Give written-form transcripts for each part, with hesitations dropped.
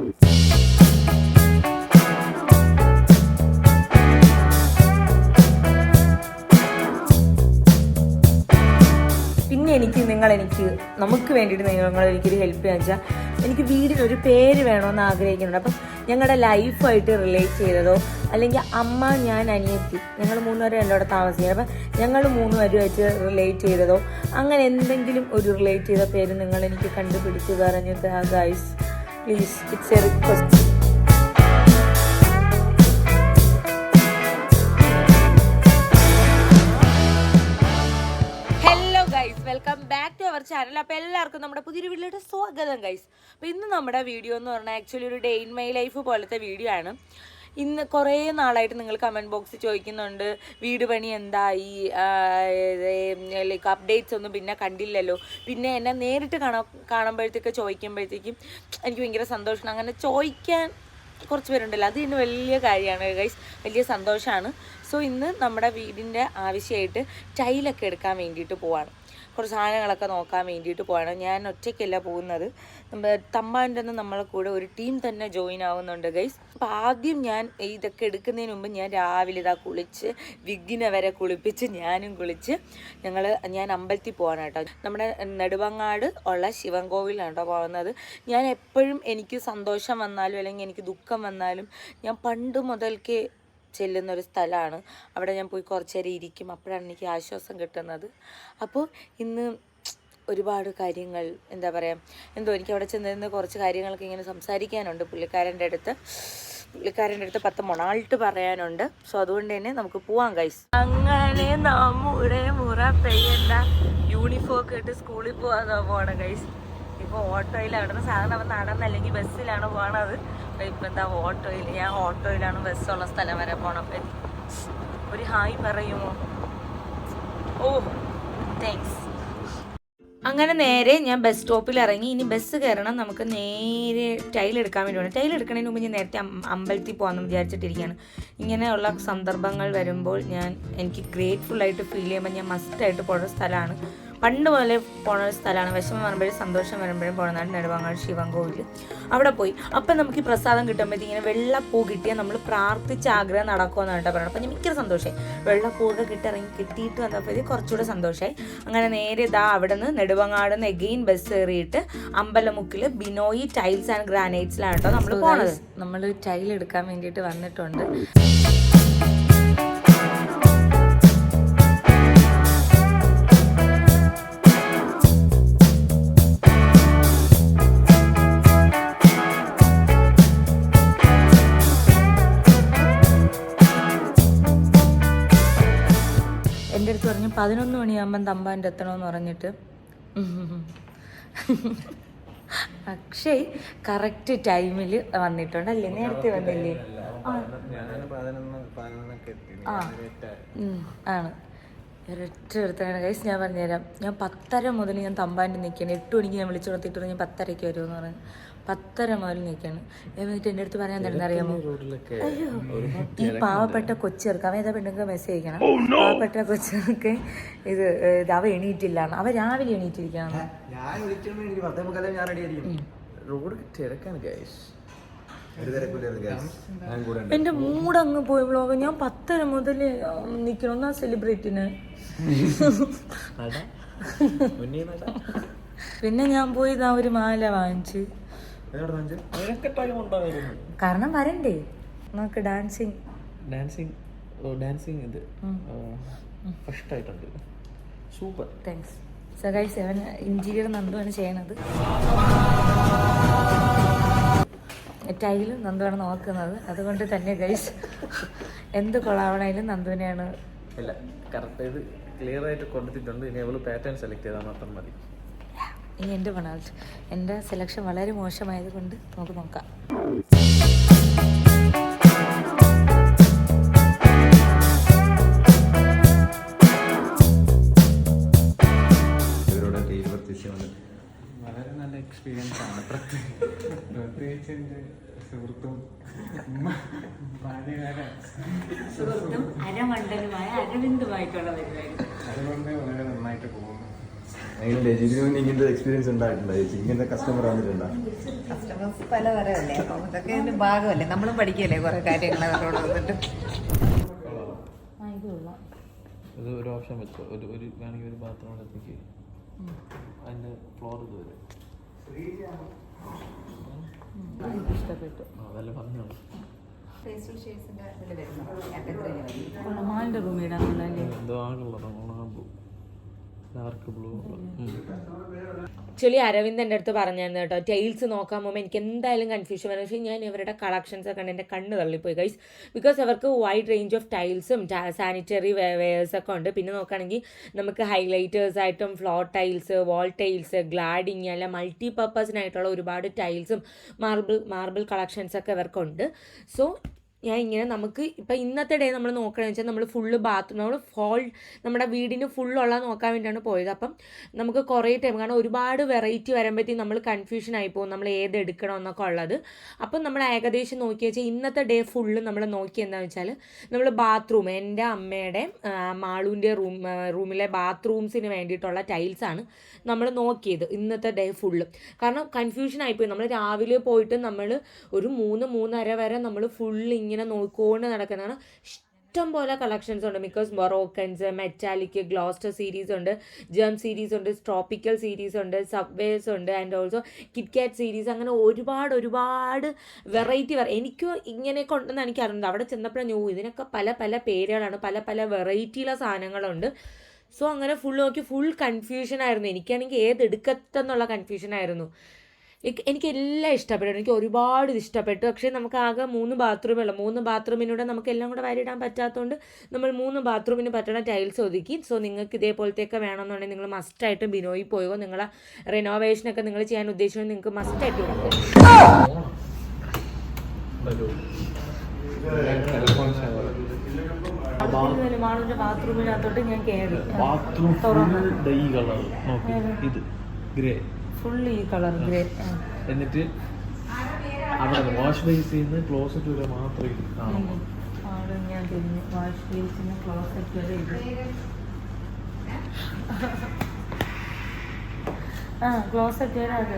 പിന്നെ എനിക്ക് നമുക്ക് വേണ്ടിയിട്ട് നിങ്ങൾ എനിക്കൊരു ഹെൽപ്പ് ചെയ്യാന്ന് വെച്ചാൽ എനിക്ക് വീടിനൊരു പേര് വേണമെന്ന് ആഗ്രഹിക്കുന്നുണ്ട്. അപ്പം ഞങ്ങളുടെ ലൈഫായിട്ട് റിലേറ്റ് ചെയ്തതോ അല്ലെങ്കിൽ അമ്മ ഞാൻ അനിയത്തി ഞങ്ങൾ 3 പേരും എൻ്റെ അവിടെ താമസിക്കുന്നത്. അപ്പം ഞങ്ങൾ 3 പേരുമായിട്ട് റിലേറ്റ് ചെയ്തതോ അങ്ങനെ എന്തെങ്കിലും ഒരു റിലേറ്റ് ചെയ്ത പേര് നിങ്ങൾ എനിക്ക് കണ്ടുപിടിച്ച് പറഞ്ഞു guys please. It's a request. Welcome back to our channel. അപ്പോൾ എല്ലാവർക്കും നമ്മുടെ പുതിയൊരു വീഡിയോയുടെ സ്വാഗതം ഗൈസ്. അപ്പോൾ ഇന്ന് നമ്മുടെ വീഡിയോ എന്ന് പറഞ്ഞാൽ ആക്ച്വലി ഒരു ഡേ ഇൻ മൈ ലൈഫ് പോലത്തെ വീഡിയോ ആണ്. ഇന്ന് കുറേ നാളായിട്ട് നിങ്ങൾ കമൻറ്റ് ബോക്സിൽ ചോദിക്കുന്നുണ്ട് വീട് പണി എന്തായി, ലൈക്ക് അപ്ഡേറ്റ്സ് ഒന്നും പിന്നെ കണ്ടില്ലല്ലോ. പിന്നെ എന്നെ നേരിട്ട് കാണുമ്പോഴത്തേക്ക് ചോദിക്കുമ്പോഴത്തേക്കും എനിക്ക് ഭയങ്കര സന്തോഷമാണ്. അങ്ങനെ ചോദിക്കാൻ കുറച്ച് പേരുണ്ടല്ലോ, അത് ഇന്ന് വലിയ കാര്യമാണ് ഗൈസ്, വലിയ സന്തോഷമാണ്. സോ ഇന്ന് നമ്മുടെ വീടിൻ്റെ ആവശ്യമായിട്ട് ടൈലൊക്കെ എടുക്കാൻ വേണ്ടിയിട്ട് പോവാണ്. കുറച്ച് സാധനങ്ങളൊക്കെ നോക്കാൻ വേണ്ടിയിട്ട് പോവാണ്. ഞാൻ ഒറ്റയ്ക്കല്ല പോകുന്നത്, തമ്പാൻ്റെ നമ്മളെ കൂടെ ഒരു ടീം തന്നെ ജോയിൻ ആവുന്നുണ്ട് ഗൈസ്. അപ്പോൾ ആദ്യം ഞാൻ ഇതൊക്കെ എടുക്കുന്നതിന് മുമ്പ് ഞാൻ രാവിലെ ഇതാ കുളിച്ച് വിഗ്ഗിനെ വരെ കുളിപ്പിച്ച് ഞാനും കുളിച്ച് ഞാൻ അമ്പലത്തിൽ പോവാണ് കേട്ടോ. നമ്മുടെ നെടുവങ്ങാട് ഉള്ള ശിവൻകോവിലാണ് കേട്ടോ പോകുന്നത്. ഞാൻ എപ്പോഴും എനിക്ക് സന്തോഷം വന്നാലും അല്ലെങ്കിൽ എനിക്ക് ദുഃഖം വന്നാലും ഞാൻ പണ്ട് മുതൽക്കേ ചെല്ലുന്നൊരു സ്ഥലമാണ്. അവിടെ ഞാൻ പോയി കുറച്ച് നേരം ഇരിക്കും, അപ്പോഴാണ് എനിക്ക് ആശ്വാസം കിട്ടുന്നത്. അപ്പോൾ ഇന്ന് ഒരുപാട് കാര്യങ്ങൾ എന്താ പറയുക, എനിക്ക് അവിടെ ചെന്നിരുന്ന് കുറച്ച് കാര്യങ്ങളൊക്കെ ഇങ്ങനെ സംസാരിക്കാനുണ്ട്. പുള്ളിക്കാരൻ്റെ അടുത്ത് 10 മൊണാൾട്ട് പറയാനുണ്ട്. സോ അതുകൊണ്ട് തന്നെ നമുക്ക് പോവാം ഗൈസ്. അങ്ങനെ നമ്മുടെ മുറ പെയ്യണ്ട യൂണിഫോം ഒക്കെ ഇട്ട് സ്കൂളിൽ പോകാൻ ഗൈസ്. ഇപ്പോൾ ഓട്ടോയിൽ അവിടുന്ന് സാധാരണ അവൻ നടന്നല്ലെങ്കിൽ ബസ്സിലാണ് പോകണത്. ഇപ്പം എന്താ ഞാൻ ഓട്ടോയിലാണ് ബസ്സുള്ള സ്ഥലം വരെ പോകണം. ഒരു ഹായ് പറയുമോ? ഓ താങ്ക്സ്. അങ്ങനെ നേരെ ഞാൻ ബസ് സ്റ്റോപ്പിൽ ഇറങ്ങി. ഇനി ബസ് കയറണം, നമുക്ക് നേരെ ടൈൽ എടുക്കാൻ വേണ്ടി വേണം. ടൈൽ എടുക്കുന്നതിന് മുമ്പ് ഞാൻ നേരത്തെ അമ്പലത്തിൽ പോകാമെന്ന് വിചാരിച്ചിട്ടിരിക്കുകയാണ്. ഇങ്ങനെയുള്ള സന്ദർഭങ്ങൾ വരുമ്പോൾ എനിക്ക് ഗ്രേറ്റ്ഫുള്ളായിട്ട് ഫീൽ ചെയ്യുമ്പോൾ ഞാൻ മസ്റ്റായിട്ട് പോകുന്ന സ്ഥലമാണ്. പണ്ട് മുതലേ പോകുന്ന ഒരു സ്ഥലമാണ്. വിഷമം വരുമ്പോഴും സന്തോഷം വരുമ്പോഴും പോകുന്നതാണ് നെടുവങ്ങാട് ശിവൻകോവിൽ. അവിടെ പോയി അപ്പം നമുക്ക് ഈ പ്രസാദം കിട്ടുമ്പോഴത്തേക്ക് ഇങ്ങനെ വെള്ളപ്പൂ കിട്ടിയാൽ നമ്മൾ പ്രാർത്ഥിച്ച ആഗ്രഹം നടക്കുമെന്ന് കേട്ടോ പറയണം. അപ്പം ഞാൻ മിക്ക സന്തോഷമായി. വെള്ളപ്പൂവൊക്കെ കിട്ടിയിട്ട് വന്നപ്പോഴത്തേക്ക് കുറച്ചുകൂടെ സന്തോഷമായി. അങ്ങനെ നേരെ ഇതാ അവിടെ നിന്ന് നെടുവങ്ങാട് നിന്ന് എഗെയിൻ ബസ് കയറിയിട്ട് അമ്പലമുക്കിൽ ബിനോയി ടൈൽസ് ആൻഡ് ഗ്രാനൈറ്റ്സിലാണ് കേട്ടോ നമ്മൾ പോണത്. നമ്മൾ ടൈൽ എടുക്കാൻ വേണ്ടിയിട്ട് വന്നിട്ടുണ്ട്. എൻ്റെ അടുത്ത് പറഞ്ഞു 11 മണിയാകുമ്പം തമ്പാൻ്റെ എത്തണമെന്ന് പറഞ്ഞിട്ട്. പക്ഷേ കറക്റ്റ് ടൈമിൽ വന്നിട്ടുണ്ട് അല്ലേ? നേരത്തെ വന്നില്ലേ? ആണ് ഒരൊറ്റ എടുത്താണ് ഗൈസ്. ഞാൻ പറഞ്ഞുതരാം, ഞാൻ 10:30 മുതൽ ഞാൻ തമ്പാൻ്റെ നിൽക്കുകയാണ്. 8 മണിക്ക് ഞാൻ വിളിച്ചു കൊടുത്തിട്ട് ഞാൻ 10:30 വരുമെന്ന് പറഞ്ഞു. 10:30 മുതൽ നിൽക്കുകയാണ്. എന്നിട്ട് എൻ്റെ അടുത്ത് പറയാൻ എന്താണെന്ന് അറിയാമോ? അയ്യോ, ഈ പാവപ്പെട്ട കൊച്ചെറുക്ക് അവൻ ഏതാ പെണ്ണുങ്ങൾക്ക് മെസ്സേജ് അയക്കണം. പാവപ്പെട്ട കൊച്ചെറുക്ക് ഇത് അവ എണീറ്റില്ലാണ്, അവ രാവിലെ എണീറ്റിരിക്കണം. എൻ്റെ മൂടങ്ങ് പോയി വ്ളോഗ്. ഞാൻ 10:30 മുതൽ നിൽക്കണം ഒന്നാ സെലിബ്രിറ്റിന്. പിന്നെ ഞാൻ പോയി ഇതാ ഒരു മാല വാങ്ങിച്ച്. കാരണം വരണ്ടേ നമുക്ക് ഡാൻസിങ് ഇത് ഫസ്റ്റ് ആയിട്ടുണ്ട്. Super, thanks. So guys, interior നന്ദുവാണ് ചെയ്യണത്. ടൈലും നന്ദുവാണ് നോക്കുന്നത്. അതുകൊണ്ട് തന്നെ ഗൈസ് എന്ത് കൊളാവണേലും നന്ദുവിനെയാണ്. ഇല്ല, കറക്റ്റ് ഇത് ക്ലിയർ ആയിട്ട് കൊടുത്തിട്ടുണ്ട്. ഇനി അവള് പാറ്റേൺ സെലക്ട് ചെയ്താൽ മാത്രം മതി. ഇനി എൻ്റെ മണാൾട്ട്. എൻ്റെ സെലക്ഷൻ വളരെ മോശമായത് കൊണ്ട് നമുക്ക് നോക്കാം. വളരെ നല്ല എക്സ്പീരിയൻസ് ആണ്. പ്രത്യേകിച്ച് എൻ്റെ സുഹൃത്തും അരമണ്ഡലുമായ അരവിന്ദുമായിട്ടുള്ള പരിപാടി. അതുകൊണ്ട് വളരെ നന്നായിട്ട് പോകുന്നു. ഇങ്ങനത്തെ എക്സ്പീരിയൻസ് ഉണ്ടായിട്ടുണ്ടോ ചേച്ചി? ഇങ്ങനത്തെ കസ്റ്റമർ വന്നിട്ടുണ്ടോ? കസ്റ്റമേഴ്സ് പലതരമല്ലേ, അപ്പം ഇതൊക്കെ അതിന്റെ ഭാഗമല്ലേ, നമ്മളും പഠിക്കല്ലേ കുറെ കാര്യങ്ങൾ അവരോട് വന്നിട്ട്. ഇത് ഒരു ഓപ്ഷൻ വെച്ചോ, ഒരു വേണമെങ്കിൽ ഒരു ബാത്റൂം എടുത്തേക്ക് അതിൻ്റെ ഫ്ലോർ ഇത് വരും. ഇഷ്ടപ്പെട്ടു. അതല്ല പറഞ്ഞോളൂ. പേസ്റ്റൽ ഷെയ്ഡ്സിന്റെ ഇതിൽ വരുന്നു കാറ്റഗറിയിൽ വരും. മാലിൻ്റെ റൂം ഇടാന്നുള്ളതല്ലേ? എന്തോ ആ കളറാണ്, ഡാർക്ക് ബ്ലൂ. ആക്ച്വലി അരവിന്ദ് എൻ്റെ അടുത്ത് പറഞ്ഞായിരുന്നു കേട്ടോ, ടൈൽസ് നോക്കാൻ പോകുമ്പോൾ എനിക്ക് എന്തായാലും കൺഫ്യൂഷൻ വരും. പക്ഷേ ഞാൻ ഇവരുടെ കളക്ഷൻസ് ഒക്കെ കണ്ട് എൻ്റെ കണ്ണ് തള്ളിപ്പോയി ഗൈസ്. ബിക്കോസ് അവർക്ക് വൈഡ് റേഞ്ച് ഓഫ് ടൈൽസും സാനിറ്ററി വെയർസ് ഒക്കെ ഉണ്ട്. പിന്നെ നോക്കുകയാണെങ്കിൽ നമുക്ക് ഹൈലൈറ്റേഴ്സ് ആയിട്ടും floor tiles, wall tiles, cladding, അല്ല മൾട്ടി പർപ്പസിനായിട്ടുള്ള ഒരുപാട് ടൈൽസും മാർബിൾ കളക്ഷൻസ് ഒക്കെ ഇവർക്കുണ്ട്. സോ ഞാൻ ഇങ്ങനെ നമുക്ക് ഇപ്പം ഇന്നത്തെ ഡേ നമ്മൾ നോക്കണമെന്ന് വെച്ചാൽ നമ്മൾ ഫുള്ള് ബാത്റൂം, നമ്മൾ നമ്മുടെ വീടിന് ഫുള്ളുള്ള നോക്കാൻ വേണ്ടിയാണ് പോയത്. അപ്പം നമുക്ക് കുറേ ടൈം, കാരണം ഒരുപാട് വെറൈറ്റി വരുമ്പോഴത്തേക്കും നമ്മൾ കൺഫ്യൂഷൻ ആയിപ്പോകും നമ്മൾ ഏത് എടുക്കണമെന്നൊക്കെ ഉള്ളത്. അപ്പം നമ്മൾ ഏകദേശം നോക്കി വെച്ചാൽ ഇന്നത്തെ ഡേ ഫുള്ള് നമ്മൾ നോക്കി എന്താണെന്ന് വെച്ചാൽ നമ്മൾ ബാത്റൂം, എൻ്റെ അമ്മയുടെ മാളുവിൻ്റെ റൂമിലെ ബാത്റൂംസിന് വേണ്ടിയിട്ടുള്ള ടൈൽസാണ് നമ്മൾ നോക്കിയത് ഇന്നത്തെ ഡേ ഫുള്ള്. കാരണം കൺഫ്യൂഷൻ ആയിപ്പോയി. നമ്മൾ രാവിലെ പോയിട്ട് നമ്മൾ ഒരു 3-3:30 വരെ നമ്മൾ ഫുള്ള് ഇങ്ങനെ നോക്കിക്കൊണ്ട് നടക്കുന്നതാണ്. ഇഷ്ടം പോലെ കളക്ഷൻസ് ഉണ്ട്. ബിക്കോസ് മൊറോക്കൻസ്, മെറ്റാലിക്, ഗ്ലോസ്റ്റർ സീരീസ് ഉണ്ട്, ജേം സീരീസ് ഉണ്ട്, ട്രോപ്പിക്കൽ സീരീസ് ഉണ്ട്, സബ്വേസ് ഉണ്ട്, ആൻഡ് ഓൾസോ കിറ്റ്കാറ്റ് സീരീസ്. അങ്ങനെ ഒരുപാട് വെറൈറ്റി. എനിക്കും ഇങ്ങനെയൊക്കെ ഉണ്ടെന്ന് എനിക്കറിയുന്നത്. അവിടെ ചെന്നപ്പോഴാണ് ഇതിനൊക്കെ പല പേരുകളാണ്, പല വെറൈറ്റിയുള്ള സാധനങ്ങളുണ്ട്. സോ അങ്ങനെ ഫുൾ നോക്കി ഫുൾ കൺഫ്യൂഷനായിരുന്നു. എനിക്കാണെങ്കിൽ ഏതെടുക്കത്തെന്നുള്ള കൺഫ്യൂഷനായിരുന്നു. എനിക്ക് എല്ലാം ഇഷ്ടപ്പെട്ടു, എനിക്ക് ഒരുപാട് ഇത് ഇഷ്ടപ്പെട്ടു. പക്ഷേ നമുക്ക് ആകെ 3 ബാത്റൂമേ ഉള്ളൂ. 3 ബാത്റൂമിനൂടെ നമുക്ക് എല്ലാം കൂടെ വാരിയിടാൻ പറ്റാത്തതുകൊണ്ട് നമ്മൾ 3 ബാത്റൂമിന് പറ്റുന്ന ടൈൽസ് ഒതുക്കി. സോ നിങ്ങൾക്ക് ഇതേപോലത്തെയൊക്കെ വേണമെന്നുണ്ടെങ്കിൽ നിങ്ങൾ മസ്റ്റായിട്ട് ബിനോയിൽ പോയോ, നിങ്ങളെ റിനോവേഷനൊക്കെ നിങ്ങൾ ചെയ്യാൻ ഉദ്ദേശിച്ചാൽ നിങ്ങൾക്ക് മസ്റ്റായിട്ട് കൊടുക്കും. മാളുവിൻ്റെ ബാത്റൂമിനകത്തോട്ട് ഞാൻ കയറി. ബാത്റൂം ഈ കളർ നോക്കി, ഇത് ഗ്രേ, ഫുൾ ഈ കളർ ഗ്രേ. എന്നിട്ട് അവിടെ വാഷ് ബേസിൽ നിന്ന് ക്ലോസറ്റ് വരെ മാത്രമേ കാണാം. അവിടെ ഞാൻ തിരിഞ്ഞു വാഷ് ബേസിന് ക്ലോസറ്റ് വരെ ഇത്. ക്ലോസറ്റ് വരെ അത്.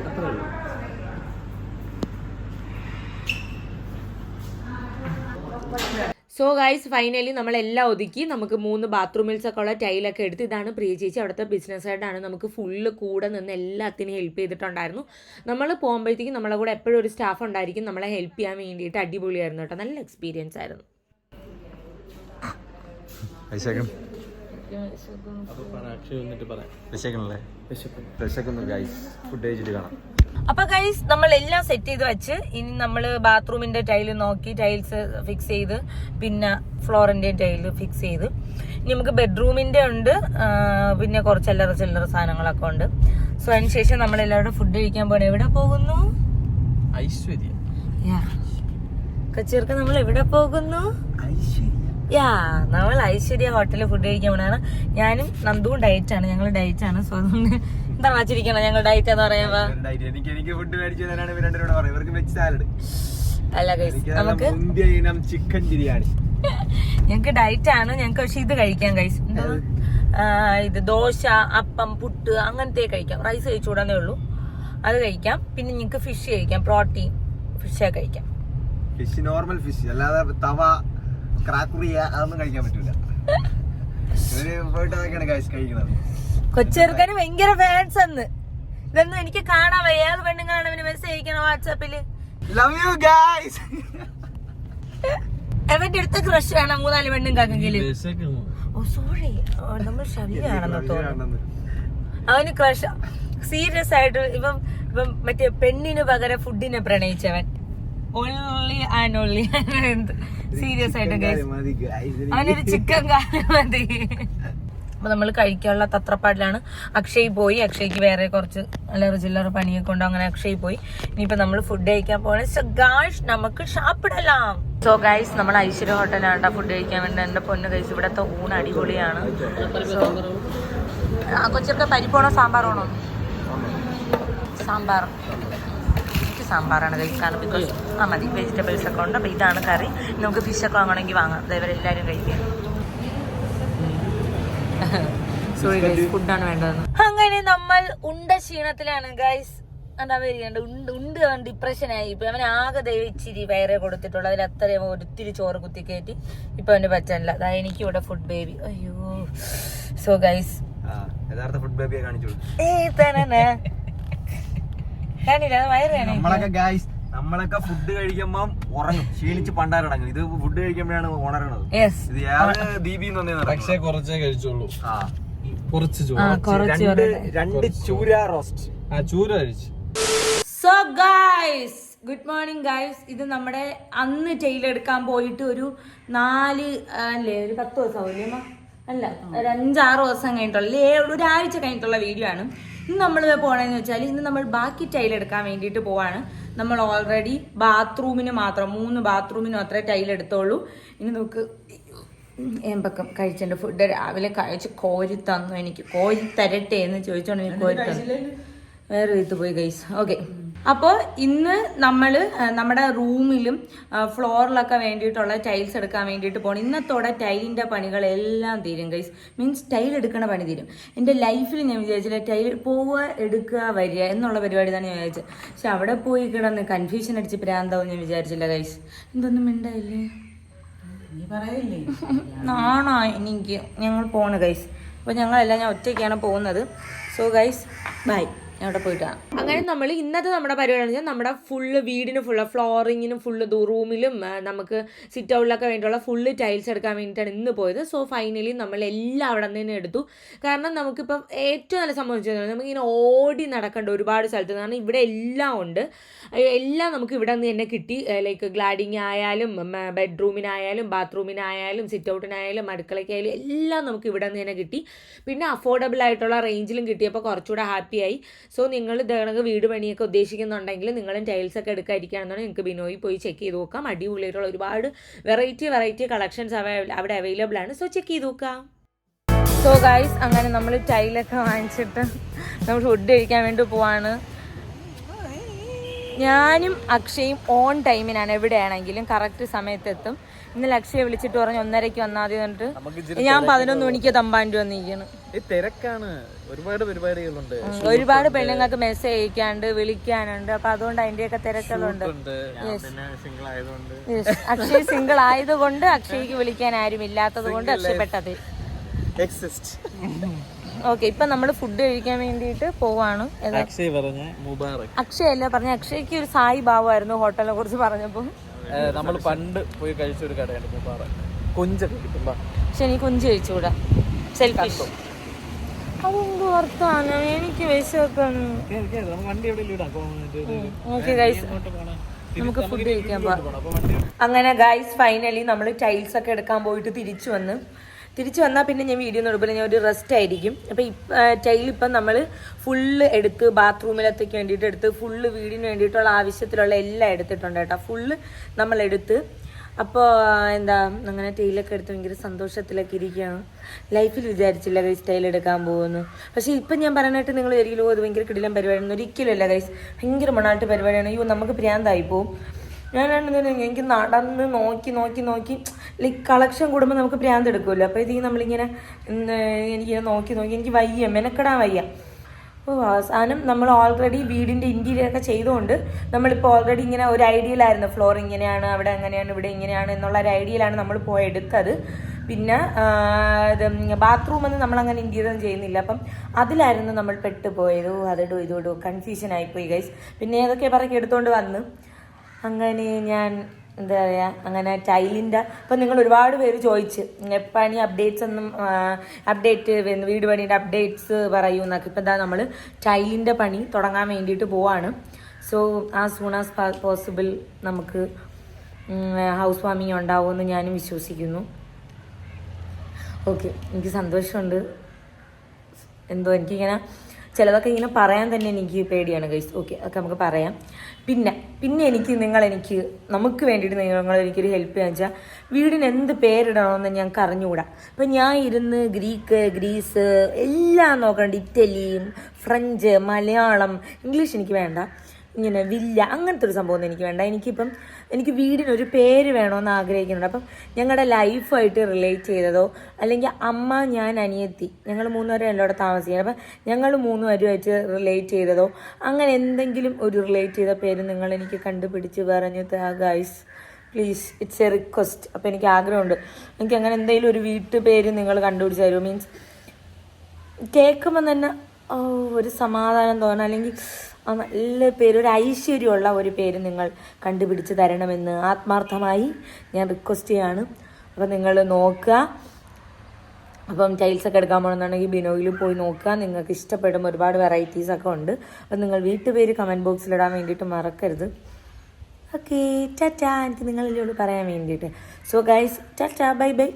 സോ ഗൈസ് ഫൈനലി നമ്മളെല്ലാം ഒതുക്കി. നമുക്ക് 3 ബാത്റൂമിൽസൊക്കെ ഉള്ള ടൈലൊക്കെ എടുത്ത്. ഇതാണ് പ്രിയ ചേച്ചി, അവിടുത്തെ ബിസിനസ് ഹെഡാണ്. നമുക്ക് ഫുള്ള് കൂടെ നിന്ന് എല്ലാത്തിനും ഹെൽപ്പ് ചെയ്തിട്ടുണ്ടായിരുന്നു. നമ്മൾ പോകുമ്പോഴത്തേക്കും നമ്മളെ കൂടെ എപ്പോഴും ഒരു സ്റ്റാഫ് ഉണ്ടായിരിക്കും നമ്മളെ ഹെൽപ്പ് ചെയ്യാൻ വേണ്ടിയിട്ട്. അടിപൊളിയായിരുന്നു കേട്ടോ, നല്ല എക്സ്പീരിയൻസ് ആയിരുന്നു. അപ്പൊ ഗൈസ് നമ്മളെല്ലാം സെറ്റ് ചെയ്ത് വെച്ച് ഇനി നമ്മൾ ബാത്റൂമിന്റെ ടൈല് നോക്കി, ടൈൽസ് ഫിക്സ് ചെയ്ത്, പിന്നെ ഫ്ലോറിന്റെ ടൈല് ഫിക്സ് ചെയ്ത്. ഇനി നമുക്ക് ബെഡ്റൂമിന്റെ ഉണ്ട്, പിന്നെ കുറച്ച് ചില്ലറ സാധനങ്ങളൊക്കെ ഉണ്ട്. സോ അതിനുശേഷം നമ്മളെല്ലാവരും ഫുഡ് കഴിക്കാൻ പോകണം. എവിടെ പോകുന്നു? ഐശ്വര്യ. കൊച്ചിർക്ക് നമ്മൾ എവിടെ പോകുന്നു? നമ്മൾ ഐശ്വര്യ ഹോട്ടലിൽ ഫുഡ് കഴിക്കാൻ പോണാണ്. ഞാനും നന്ദുവും ഡയറ്റാണ്, ഞങ്ങൾ ഡയറ്റാണ്. സോ അതുകൊണ്ട് എന്താ വാച്ചിരിക്കണം ഞങ്ങൾ ഡയറ്റ് എന്ന് പറയുമ്പോ. അല്ല ഗൈസ്, നമുക്ക് ചിക്കൻ ബിരിയാണി ഞങ്ങക്ക് ഡയറ്റ് ആണ്. ഞങ്ങക്ക് പക്ഷെ ഇത് കഴിക്കാം ഗൈസ്, എന്താ ഇത് ദോശ, അപ്പം, പുട്ട് അങ്ങനത്തെ കഴിക്കാം. റൈസ് കഴിച്ചുകൂടാന്നേ ഉള്ളൂ, അത് കഴിക്കാം. പിന്നെ ഞങ്ങക്ക് ഫിഷ് കഴിക്കാം, പ്രോട്ടീൻ ഫിഷ് കഴിക്കാം. ഫിഷ് നോർമൽ ഫിഷ്, അല്ലാതെ തവ ക്രാക്കുറിയ അതൊന്നും കഴിക്കാൻ പറ്റൂല. കൊച്ചെറുക്കന് ഭയങ്കര ഫാൻസ് എന്ന് ഇതൊന്നും എനിക്ക് കാണാൻ വയ്യ. ഏത് പെണ്ണുങ്ങളാണ് അവന് മെസ്സേജ് അയക്കണം വാട്സാപ്പില്. Love you guys. അവന്റെ അടുത്ത ക്രഷ് വേണം 3-4 പെണ്ണുങ്ങൾക്കെങ്കിലും. ഓ സോറി, നമ്മൾ ശല്യാണെന്ന് തോന്നുന്നു. അവന് ക്രഷ് സീരിയസ് ആയിട്ട് ഇപ്പം മറ്റേ പെണ്ണിന് പകരം ഫുഡിനെ പ്രണയിച്ചവൻ. ഓൺലി ആൻഡ് ഓൺലി സീരിയസ് ആയിട്ട് അവനൊരു ചിക്കൻ കാര്യം മതി. അപ്പൊ നമ്മൾ കഴിക്കാനുള്ള തത്രപ്പാടിലാണ്. അക്ഷയ് പോയി, അക്ഷയ്ക്ക് വേറെ കുറച്ച് ചില്ലറ പണിയൊക്കെ കൊണ്ട് അങ്ങനെ അക്ഷയ് പോയി. ഇനിയിപ്പോ നമ്മൾ ഫുഡ് കഴിക്കാൻ പോകണം. സോ ഗായ്സ് നമുക്ക് ഷാപ്പിടലാം. സോ ഗൈസ് നമ്മൾ ഐശ്വര്യ ഹോട്ടലാണ് ഫുഡ് കഴിക്കാൻ വേണ്ടി. എന്റെ പൊന്ന് ഗൈസ് ഇവിടത്തെ ഊണ് അടിപൊളിയാണ്. സോ കൊച്ചൊക്കെ പരിപ്പാണോ സാമ്പാറാണോ? സാമ്പാർ, സാമ്പാറാണ് കഴിക്കാറ്. ബിക്കോസ് മതി, വെജിറ്റബിൾസ് ഒക്കെ ഉണ്ട്. അപ്പോൾ ഇതാണ് കറി. നമുക്ക് ഫിഷൊക്കെ വാങ്ങണമെങ്കിൽ വാങ്ങാം. ഇവരെല്ലാവരും കഴിക്കാം. സോറി ഗൈസ്, ഫുഡാണ് വേണ്ടതെന്ന്. അങ്ങനെ നമ്മൾ ഉണ്ട ക്ഷീണത്തിലാണ് ഗൈസ്. എന്താ വരികയുണ്ട് ഉണ്ട് ഡിപ്രഷനായി. ഇപ്പൊ അവൻ ആകെ ഇച്ചിരി വയറേ കൊടുത്തിട്ടുള്ളൂ. അതിൽ അത്രയും ഒത്തിരി ചോറ് കുത്തി കയറ്റി ഇപ്പൊ അവന്റെ പറ്റാനില്ല. അതാ എനിക്ക് ഇവിടെ ഫുഡ് ബേബി. അയ്യോ. സോ ഗൈസ് യഥാർത്ഥ ഫുഡ് ബേബിയെ കാണിച്ചു കാണില്ല, അത് വയറ് കാണി. നമ്മളൊക്കെ ഫുഡ് കഴിക്കുമ്പോ ഉറങ്ങും, ക്ഷീണിച്ച് പണ്ടാരടങ്ങും. ഇത് ഫുഡ് കഴിക്കുമ്പോഴാണ് ഉണരണത്. ഇത് ദീപി പക്ഷേ കുറച്ചേ കഴിച്ചോളൂ. കുറച്ച് രണ്ട് ചൂര റോസ്റ്റ് ചൂര കഴിച്ചു. So guys, good morning guys. ഇത് നമ്മുടെ അന്ന് ടെയിൽ എടുക്കാൻ പോയിട്ട് ഒരു 4 അല്ലേ ഒരു 10 ദിവസം ആവില്ലേ അല്ല, ഒരു 5-6 ദിവസം കഴിഞ്ഞിട്ടുള്ള ഒരാഴ്ച കഴിഞ്ഞിട്ടുള്ള വീഡിയോ ആണ്. ഇന്ന് നമ്മൾ പോകണമെന്ന് വെച്ചാൽ ഇന്ന് നമ്മൾ ബാക്കി ടൈൽ എടുക്കാൻ വേണ്ടിയിട്ട് പോവാണ്. നമ്മൾ ഓൾറെഡി ബാത്റൂമിന് മാത്രം 3 ബാത്റൂമിന് മാത്രമേ ടൈൽ എടുത്തോളൂ. ഇനി നമുക്ക് ഏമ്പക്കം കഴിച്ചെൻ്റെ ഫുഡ് രാവിലെ കഴിച്ച് കോരി തന്നു. എനിക്ക് കോരി തരട്ടെ എന്ന് ചോദിച്ചോണ്ട് എനിക്ക് കോരി തന്നു. വേറെ വീട്ടിൽ പോയി ഗൈസ്. ഓക്കെ, അപ്പോൾ ഇന്ന് നമ്മൾ നമ്മുടെ റൂമിലും ഫ്ലോറിലൊക്കെ വേണ്ടിയിട്ടുള്ള ടൈൽസ് എടുക്കാൻ വേണ്ടിയിട്ട് പോകണം. ഇന്നത്തോടെ ടൈലിൻ്റെ പണികളെല്ലാം തീരും ഗൈസ്. മീൻസ് ടൈൽ എടുക്കണ പണി തീരും. എൻ്റെ ലൈഫിൽ ഞാൻ വിചാരിച്ചില്ല ടൈൽ പോവുക എടുക്കുക വരിക എന്നുള്ള പരിപാടി തന്നെ ഞാൻ വിചാരിച്ചത്. പക്ഷെ അവിടെ പോയി കിടന്ന് കൺഫ്യൂഷൻ അടിച്ച് പ്രാന്താവും ഞാൻ വിചാരിച്ചില്ല ഗൈസ്. എന്തൊന്നും മിണ്ടായില്ലേ, നാണോ എനിക്ക്. ഞങ്ങൾ പോണ് ഗൈസ്. അപ്പോൾ ഞങ്ങളെല്ലാം ഞാൻ ഒറ്റയ്ക്കാണ് പോകുന്നത്. സോ ഗൈസ് ബൈ, അവിടെ പോയിട്ടാണ്. അങ്ങനെ നമ്മൾ ഇന്നത്തെ നമ്മുടെ പരിപാടി എന്ന് വെച്ചാൽ നമ്മുടെ ഫുള്ള് വീടിന് ഫുള്ള് ഫ്ലോറിങ്ങിനും ഫുള്ള് റൂമിലും നമുക്ക് സിറ്റ് ഔട്ടിലൊക്കെ വേണ്ടിയുള്ള ഫുള്ള് ടൈൽസ് എടുക്കാൻ വേണ്ടിയിട്ടാണ് ഇന്ന് പോയത്. സോ ഫൈനലി നമ്മളെല്ലാം അവിടെ നിന്ന് തന്നെ എടുത്തു. കാരണം നമുക്കിപ്പം ഏറ്റവും നല്ല സംഭവിച്ചത് നമുക്കിങ്ങനെ ഓടി നടക്കേണ്ട ഒരുപാട് സ്ഥലത്ത്. കാരണം ഇവിടെ എല്ലാം ഉണ്ട്, എല്ലാം നമുക്ക് ഇവിടെ നിന്ന് തന്നെ കിട്ടി. ലൈക്ക് ഗ്ലാഡിങ് ആയാലും ബെഡ്റൂമിനായാലും ബാത്റൂമിനായാലും സിറ്റ് ഔട്ടിനായാലും അടുക്കളയ്ക്കായാലും എല്ലാം നമുക്ക് ഇവിടെ നിന്ന് തന്നെ കിട്ടി. പിന്നെ അഫോർഡബിൾ ആയിട്ടുള്ള റേഞ്ചിലും കിട്ടിയപ്പോൾ കുറച്ചുകൂടെ ഹാപ്പിയായി. സോ നിങ്ങൾ ഇതേക്ക് വീട് പണിയൊക്കെ ഉദ്ദേശിക്കുന്നുണ്ടെങ്കിൽ നിങ്ങളും ടൈൽസ് ഒക്കെ എടുക്കാതിരിക്കുകയാണെന്നുണ്ടെങ്കിൽ നിങ്ങൾക്ക് ബിനോയി പോയി ചെക്ക് ചെയ്ത് നോക്കാം. അടിപൊളിയായിട്ടുള്ള ഒരുപാട് വെറൈറ്റി കളക്ഷൻസ് അവിടെ അവൈലബിൾ ആണ്. സോ ചെക്ക് ചെയ്ത് നോക്കാം. സോ ഗൈസ്, അങ്ങനെ നമ്മൾ ടൈലൊക്കെ വാങ്ങിച്ചിട്ട് നമ്മൾ ഫുഡ് കഴിക്കാൻ വേണ്ടി പോവാണ്. ഞാനും അക്ഷയും ഓൺ ടൈമിനാണ് എവിടെയാണെങ്കിലും കറക്റ്റ് സമയത്തെത്തും. ഇന്നലെ അക്ഷയെ വിളിച്ചിട്ട് പറഞ്ഞു 1:30 വന്നാൽ മതി എന്നിട്ട് ഞാൻ 11 മണിക്ക് തമ്പാണ്ടി വന്നിരിക്കുന്നു. തിരക്കാണ്, ഒരുപാട് പരിപാടികളുണ്ട്. ഒരുപാട് പെണ്ണുങ്ങൾക്ക് മെസ്സേജ് അയക്കാണ്ട് വിളിക്കാനുണ്ട്. അപ്പൊ അതുകൊണ്ട് അതിന്റെയൊക്കെ തിരക്കുകളുണ്ട്. അക്ഷയ് സിംഗിൾ ആയതുകൊണ്ട് അക്ഷയ്ക്ക് വിളിക്കാൻ ആരും ഇല്ലാത്തത് കൊണ്ട് അക്ഷയപ്പെട്ടത്. ഓക്കെ, ഇപ്പൊ നമ്മള് ഫുഡ് കഴിക്കാൻ വേണ്ടിയിട്ട് പോവാണ്. അക്ഷയ് അല്ല പറഞ്ഞ, അക്ഷയ്ക്ക് ഒരു സായി ഭാവമായിരുന്നു ഹോട്ടലിനെ കുറിച്ച് പറഞ്ഞപ്പോ. നമ്മൾ പണ്ട് പോയി കഴിച്ചൊരു കടയാണ് മുബാറക്. കൊഞ്ചൊക്കെ കിട്ടും. പക്ഷെ എനിക്ക് കൊഞ്ച് കഴിച്ചുകൂടാ, സെൽഫിഷ്. അതെന്ത് ഓർത്താണ് എനിക്ക് വിശക്കുന്നു. ഓക്കെ ഗൈസ്, നമുക്ക് ഫുഡ് കഴിക്കാൻ പോവാം. അങ്ങനെ ഗൈസ് ഫൈനലി നമ്മൾ ടൈൽസ് ഒക്കെ എടുക്കാൻ പോയിട്ട് തിരിച്ചു വന്നാൽ പിന്നെ ഞാൻ വീഡിയോ നോക്കുമ്പോൾ ഞാൻ ഒരു റെസ്റ്റ് ആയിരിക്കും. അപ്പോൾ ടൈൽ ഇപ്പം നമ്മൾ ഫുള്ള് എടുത്ത് ബാത്റൂമിലത്തേക്ക് വേണ്ടിയിട്ട് എടുത്ത് ഫുള്ള് വീടിന് വേണ്ടിയിട്ടുള്ള ആവശ്യത്തിലുള്ള എല്ലാം എടുത്തിട്ടുണ്ട് കേട്ടോ. ഫുള്ള് നമ്മളെടുത്ത് അപ്പോൾ എന്താ അങ്ങനെ ടൈലൊക്കെ എടുത്ത് ഭയങ്കര സന്തോഷത്തിലൊക്കെ ഇരിക്കുകയാണ്. ലൈഫിൽ വിചാരിച്ചില്ല ഗൈസ് ടൈൽ എടുക്കാൻ പോകുന്നു. പക്ഷേ ഇപ്പം ഞാൻ പറയാനായിട്ട് നിങ്ങൾ ഒരിക്കലും അത് ഭയങ്കര കിടിലം പരിപാടിയാണ്, ഒരിക്കലും അല്ല ഗൈസ്. ഭയങ്കര മണാട്ട് പരിപാടിയാണ്. അയ്യോ നമുക്ക് ഭ്രാന്തായി പോവും. എനിക്ക് നടന്ന് നോക്കി ലൈക്ക് കളക്ഷൻ കൂടുമ്പോൾ നമുക്ക് ഭ്രാന്ത് എടുക്കുമല്ലോ. അപ്പോൾ ഇത് നമ്മളിങ്ങനെ എനിക്കിങ്ങനെ നോക്കി എനിക്ക് വയ്യ, മെനക്കെടാൻ വയ്യ. അപ്പോൾ അവസാനം നമ്മൾ ഓൾറെഡി വീടിൻ്റെ ഇൻറ്റീരിയറൊക്കെ ചെയ്തുകൊണ്ട് നമ്മളിപ്പോൾ ഓൾറെഡി ഇങ്ങനെ ഒരു ഐഡിയയിലായിരുന്നു. ഫ്ലോർ ഇങ്ങനെയാണ്, അവിടെ അങ്ങനെയാണ്, ഇവിടെ ഇങ്ങനെയാണ് എന്നുള്ള ഒരു ഐഡിയയിലാണ് നമ്മൾ പോയെടുത്തത്. പിന്നെ ഇത് ബാത്റൂമൊന്നും നമ്മളങ്ങനെ ഇൻറ്റീരിയർ ചെയ്യുന്നില്ല. അപ്പം അതിലായിരുന്നു നമ്മൾ പെട്ടുപോയത്. ഇതിടും കൺഫ്യൂഷനായിപ്പോയി ഗൈസ്. പിന്നെ ഏതൊക്കെ പറക്കി എടുത്തുകൊണ്ട് വന്ന് അങ്ങനെ ഞാൻ എന്താ പറയുക അങ്ങനെ ടൈലിൻ്റെ. അപ്പം നിങ്ങൾ ഒരുപാട് പേര് ചോദിച്ച് പണി അപ്ഡേറ്റ് വീട് പണിയുടെ അപ്ഡേറ്റ്സ് പറയൂ എന്നൊക്കെ. ഇപ്പം എന്താ നമ്മൾ ടൈലിൻ്റെ പണി തുടങ്ങാൻ വേണ്ടിയിട്ട് പോവാണ്. So as soon as possible നമുക്ക് ഹൗസ് വാമിങ് ഉണ്ടാവുമെന്ന് ഞാനും വിശ്വസിക്കുന്നു. ഓക്കെ, എനിക്ക് സന്തോഷമുണ്ട്. എന്തോ എനിക്കിങ്ങനെ ചിലതൊക്കെ ഇങ്ങനെ പറയാൻ തന്നെ എനിക്ക് പേടിയാണ് ഗൈസ്. ഓക്കെ, അതൊക്കെ നമുക്ക് പറയാം. പിന്നെ നമുക്ക് വേണ്ടിയിട്ട് നിങ്ങൾ എനിക്കൊരു ഹെൽപ്പ് ചെയ്യാന്ന് വെച്ചാൽ വീടിന് എന്ത് പേരിടണമെന്ന് ഞങ്ങൾക്ക് അറിഞ്ഞുകൂടാ. അപ്പം ഞാൻ ഇരുന്ന് ഗ്രീസ് എല്ലാം നോക്കണ്ട. ഇറ്റലി, ഫ്രഞ്ച്, മലയാളം, ഇംഗ്ലീഷ് എനിക്ക് വേണ്ട. ഇങ്ങനെ വില്ല അങ്ങനത്തെ ഒരു സംഭവം എനിക്ക് വേണ്ട. എനിക്ക് വീടിനൊരു പേര് വേണമെന്ന് ആഗ്രഹിക്കുന്നുണ്ട്. അപ്പം ഞങ്ങളുടെ ലൈഫായിട്ട് റിലേറ്റ് ചെയ്തതോ അല്ലെങ്കിൽ അമ്മ, ഞാൻ, അനിയത്തി, ഞങ്ങൾ 3 പേരും എന്നോട് താമസിക്കുന്നത്. അപ്പം ഞങ്ങൾ 3 പേരുമായിട്ട് റിലേറ്റ് ചെയ്തതോ അങ്ങനെ എന്തെങ്കിലും ഒരു റിലേറ്റ് ചെയ്ത പേര് നിങ്ങൾ എനിക്ക് കണ്ടുപിടിച്ച് പറഞ്ഞു താ guys, please. It's a request. അപ്പോൾ എനിക്ക് ആഗ്രഹമുണ്ട്, എനിക്ക് അങ്ങനെ എന്തെങ്കിലും ഒരു വീട്ടുപേര് നിങ്ങൾ കണ്ടുപിടിച്ച് തരുമോ. മീൻസ് കേൾക്കുമ്പോൾ തന്നെ ഒരു സമാധാനം തോന്നണം, അല്ലെങ്കിൽ നല്ല പേര്, ഒരു ഐശ്വര്യമുള്ള ഒരു പേര് നിങ്ങൾ കണ്ടുപിടിച്ച് തരണമെന്ന് ആത്മാർത്ഥമായി ഞാൻ റിക്വസ്റ്റ് ചെയ്യാണ്. അപ്പം നിങ്ങൾ നോക്കുക. അപ്പം ടൈൽസൊക്കെ എടുക്കാൻ പോകണമെന്നുണ്ടെങ്കിൽ ബിനോയിൽ പോയി നോക്കുക. നിങ്ങൾക്ക് ഇഷ്ടപ്പെടും, ഒരുപാട് വെറൈറ്റീസൊക്കെ ഉണ്ട്. അപ്പം നിങ്ങൾ വീട്ടുപേര് കമൻറ്റ് ബോക്സിലിടാൻ വേണ്ടിയിട്ട് മറക്കരുത്. ഓക്കെ, ടാറ്റാ. എനിക്ക് നിങ്ങളിലോട് പറയാൻ വേണ്ടിയിട്ട്. So guys, Tata, bye bye.